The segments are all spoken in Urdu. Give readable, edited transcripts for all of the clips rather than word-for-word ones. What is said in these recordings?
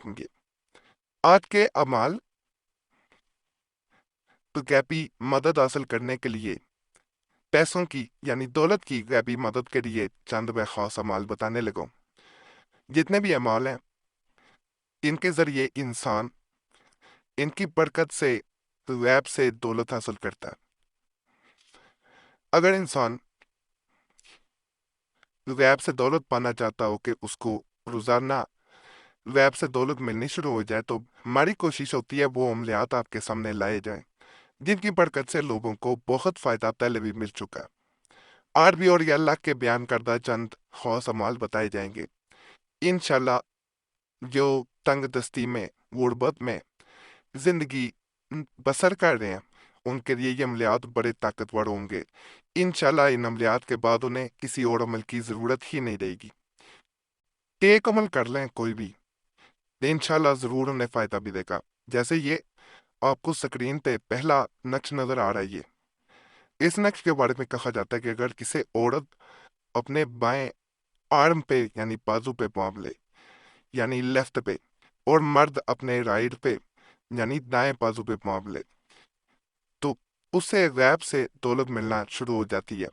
دیکھیں گے۔ آج کے اعمال غیبی مدد حاصل کرنے کے لیے پیسوں کی یعنی دولت کی غیبی مدد کے لیے چند میں خاص اعمال بتانے لگوں۔ جتنے بھی اعمال ہیں ان کے ذریعے انسان ان کی برکت سے غیب سے دولت حاصل کرتا ہے۔ اگر انسان غیب سے دولت پانا چاہتا ہو کہ اس کو روزانہ غیب سے دولت ملنی شروع ہو جائے، تو ہماری کوشش ہوتی ہے وہ عملیات آپ کے سامنے لائے جائیں جن کی برکت سے لوگوں کو بہت فائدہ پہلے بھی مل چکا ہے۔ آج بھی اور یہ اللہ کے بیان کردہ چند خاص اعمال بتائے جائیں گے۔ انشاءاللہ جو تنگ دستی میں غربت میں زندگی بسر کر رہے ہیں ان کے لیے یہ عملیات بڑے طاقتور ہوں گے۔ انشاءاللہ ان عملیات کے بعد انہیں کسی اور عمل کی ضرورت ہی نہیں رہے گی کہ ایک عمل کر لیں کوئی بھی، انشاءاللہ ضرور انہیں فائدہ بھی دے گا۔ جیسے یہ آپ کو سکرین پہ پہلا نقش نظر آ رہا ہے، اس نقش کے بارے میں کہا جاتا ہے کہ اگر کسی عورت اپنے بائیں آرم پہ یعنی بازو پہ پاؤں لے یعنی لیفٹ پہ، اور مرد اپنے رائٹ پہ یعنی دائیں بازو پہ پاؤں لے، تو اسے غیب سے دولت ملنا شروع ہو جاتی ہے،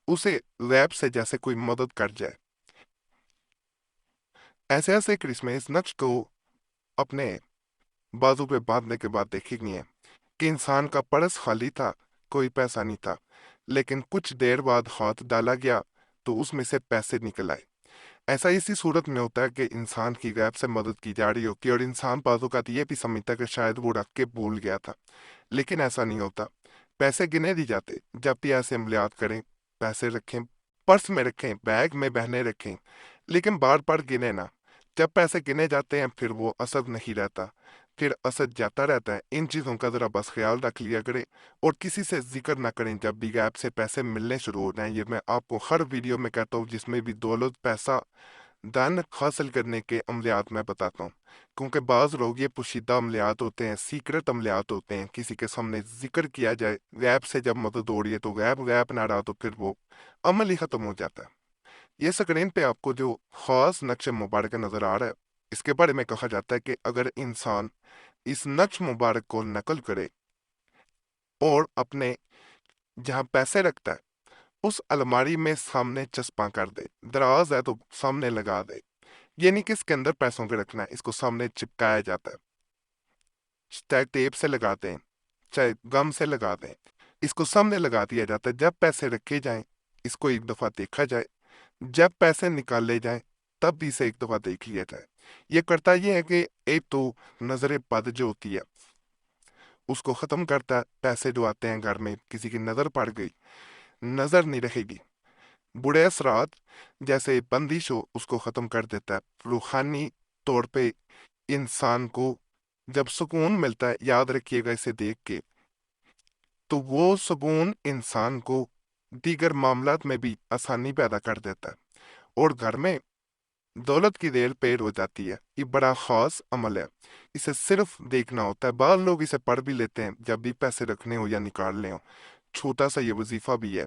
اسے غیب سے جیسے کوئی مدد کر جائے۔ ایسے ایسے کرسمیں اس نقش کو اپنے بازو پہ باندھنے کے بعد دیکھی گئی ہیں کہ انسان کا پرس خالی تھا، کوئی پیسہ نہیں تھا، لیکن کچھ دیر بعد ہاتھ ڈالا گیا تو اس میں سے پیسے نکل آئے۔ ایسا اسی صورت میں ہوتا ہے کہ انسان کی غیب سے مدد کی جا رہی ہوتی ہے اور انسان بعض اوقات یہ بھی سمجھتا ہے کہ شاید وہ رکھ کے بھول گیا تھا، لیکن ایسا نہیں ہوتا۔ پیسے گنے نہیں جاتے۔ جب بھی ایسے عملیات کریں، پیسے رکھیں، پرس میں رکھیں، بیگ میں بہنے رکھیں، لیکن بار بار گنے نہ۔ جب پیسے گنے جاتے ہیں پھر وہ اثر نہیں رہتا، پھر اثر جاتا رہتا ہے۔ ان چیزوں کا ذرا بس خیال رکھ لیا کریں اور کسی سے ذکر نہ کریں جب بھی غیب سے پیسے ملنے شروع ہو جائیں۔ یہ میں آپ کو ہر ویڈیو میں کہتا ہوں جس میں بھی دولت پیسہ دن حاصل کرنے کے عملیات میں بتاتا ہوں، کیونکہ بعض لوگ یہ پوشیدہ عملیات ہوتے ہیں، سیکرٹ عملیات ہوتے ہیں، کسی کے سامنے ذکر کیا جائے غیب سے جب مدد ہو رہی ہے تو غیب نہ رہا تو پھر وہ عمل ہی ختم ہو جاتا ہے۔ یہ سکرین پہ آپ کو جو خاص نقش مبارک نظر آ رہا ہے اس کے بارے میں کہا جاتا ہے کہ اگر انسان اس نقش مبارک کو نقل کرے اور اپنے جہاں پیسے رکھتا ہے اس الماری میں سامنے چسپاں کر دے، دراز ہے تو سامنے لگا دے، یہ نہیں کہ اس کے اندر پیسوں پہ رکھنا ہے، اس کو سامنے چپکایا جاتا ہے، چاہے ٹیپ سے لگا دیں چاہے گم سے لگا دیں، اس کو سامنے لگا دیا جاتا ہے۔ جب پیسے رکھے جائیں اس کو ایک دفعہ دیکھا جائے، جب پیسے نکالے جائیں تب بھی اسے ایک دفعہ دیکھ لیا جائے۔ یہ کرتا یہ ہے کہ ایک تو نظر بد جو ہوتی ہے اس کو ختم کرتا ہے۔ پیسے جو آتے ہیں گھر میں کسی کی نظر پڑ گئی، نظر نہیں رہے گی، برے اثرات جیسے بندش ہو اس کو ختم کر دیتا ہے۔ روحانی طور پہ انسان کو جب سکون ملتا ہے، یاد رکھیے گا اسے دیکھ کے، تو وہ سکون انسان کو دیگر معاملات میں بھی آسانی پیدا کر دیتا ہے اور گھر میں دولت کی دیر پیر ہو جاتی ہے۔ یہ بڑا خاص عمل ہے، اسے صرف دیکھنا ہوتا ہے۔ بعض لوگ اسے پڑھ بھی لیتے ہیں جب بھی پیسے رکھنے ہو یا نکالنے ہو، چھوٹا سا یہ وظیفہ بھی ہے۔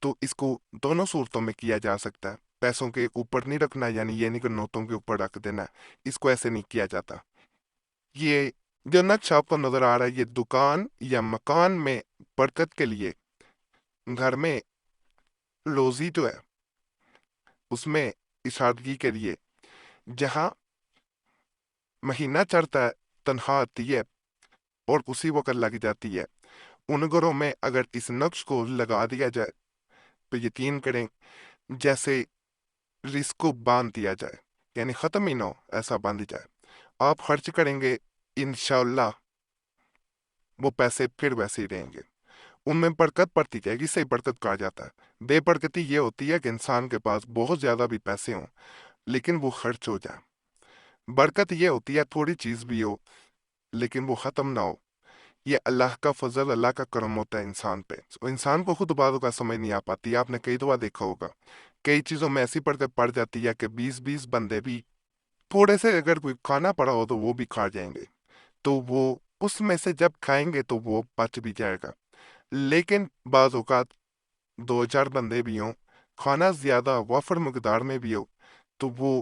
تو اس کو دونوں صورتوں میں کیا جا سکتا ہے۔ پیسوں کے اوپر نہیں رکھنا، یعنی یہ نہیں کہ نوٹوں کے اوپر رکھ دینا ہے، اس کو ایسے نہیں کیا جاتا۔ یہ جو نقش آپ کو نظر آ رہا ہے یہ دکان یا مکان میں برکت کے لیے، گھر میں روزی جو ہے اس میں اشادگی کے لیے، جہاں مہینہ چڑھتا ہے تنخواہ آتی ہے اور اسی وقت لگ جاتی ہے، ان گھروں میں اگر اس نقش کو لگا دیا جائے تو یقین کریں جیسے رزق کو باندھ دیا جائے، یعنی ختم ہی نہ ہو ایسا باندھ جائے۔ آپ خرچ کریں گے انشاءاللہ وہ پیسے پھر ویسے ہی رہیں گے، ان میں برکت پڑتی جائے گی۔ سے برکت کہا جاتا ہے۔ بے برکتی یہ ہوتی ہے کہ انسان کے پاس بہت زیادہ بھی پیسے ہوں لیکن وہ خرچ ہو جائے۔ برکت یہ ہوتی ہے تھوڑی چیز بھی ہو لیکن وہ ختم نہ ہو۔ یہ اللہ کا فضل، اللہ کا کرم ہوتا ہے انسان پہ۔ انسان کو خود باتوں کا سمجھ نہیں آ پاتی۔ آپ نے کئی دفعہ دیکھا ہوگا کئی چیزوں میں ایسی برکت پڑ جاتی ہے کہ 20 بندے بھی تھوڑے سے اگر کوئی کھانا پڑا ہو تو وہ بھی کھا جائیں گے، تو وہ اس میں سے جب کھائیں گے تو وہ پچ بھی جائے گا۔ لیکن بعض اوقات 2 4 بندے بھی ہوں، کھانا زیادہ وافر مقدار میں بھی ہو، تو وہ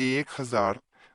1000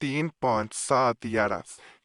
3, 5, 7, 11,